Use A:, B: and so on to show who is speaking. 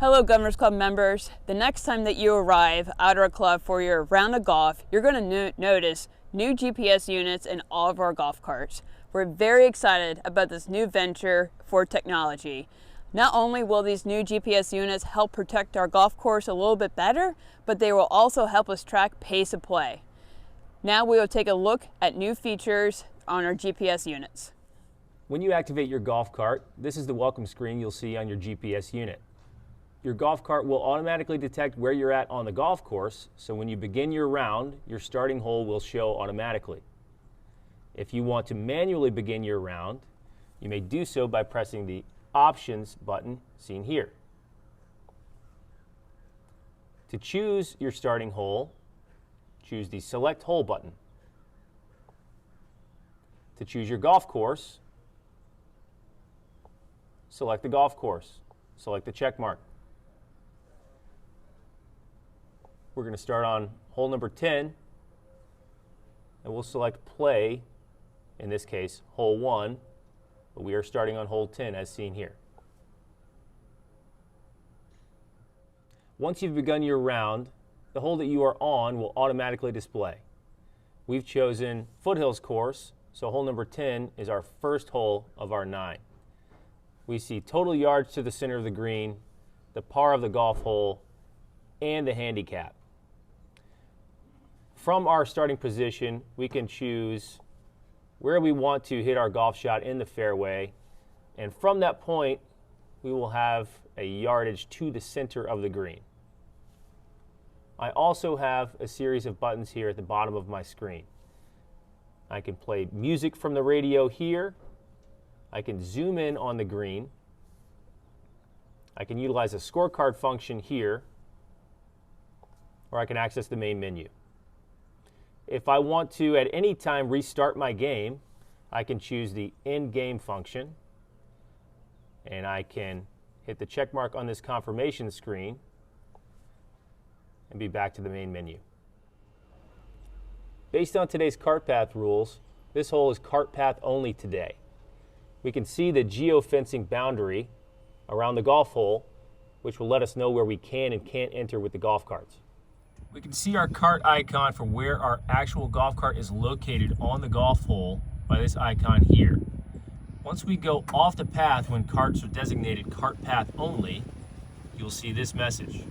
A: Hello Governors Club members. The next time that you arrive at our club for your round of golf, you're going to notice new GPS units in all of our golf carts. We're very excited about this new venture for technology. Not only will these new GPS units help protect our golf course a little bit better, but they will also help us track pace of play. Now we will take a look at new features on our GPS units.
B: When you activate your golf cart, this is the welcome screen you'll see on your GPS unit. Your golf cart will automatically detect where you're at on the golf course, so when you begin your round, your starting hole will show automatically. If you want to manually begin your round, you may do so by pressing the Options button seen here. To choose your starting hole, choose the Select Hole button. To choose your golf course, select the golf course. Select the check mark. We're going to start on hole number 10, and we'll select play, in this case, hole 1, but we are starting on hole 10 as seen here. Once you've begun your round, the hole that you are on will automatically display. We've chosen Foothills course, so hole number 10 is our first hole of our 9. We see total yards to the center of the green, the par of the golf hole, and the handicap. From our starting position, we can choose where we want to hit our golf shot in the fairway, and from that point, we will have a yardage to the center of the green. I also have a series of buttons here at the bottom of my screen. I can play music from the radio here. I can zoom in on the green. I can utilize a scorecard function here, or I can access the main menu. If I want to at any time restart my game, I can choose the End Game function, and I can hit the check mark on this confirmation screen and be back to the main menu. Based on today's cart path rules, this hole is cart path only today. We can see the geofencing boundary around the golf hole, which will let us know where we can and can't enter with the golf carts. We can see our cart icon for where our actual golf cart is located on the golf hole by this icon here. Once we go off the path when carts are designated cart path only, you'll see this message.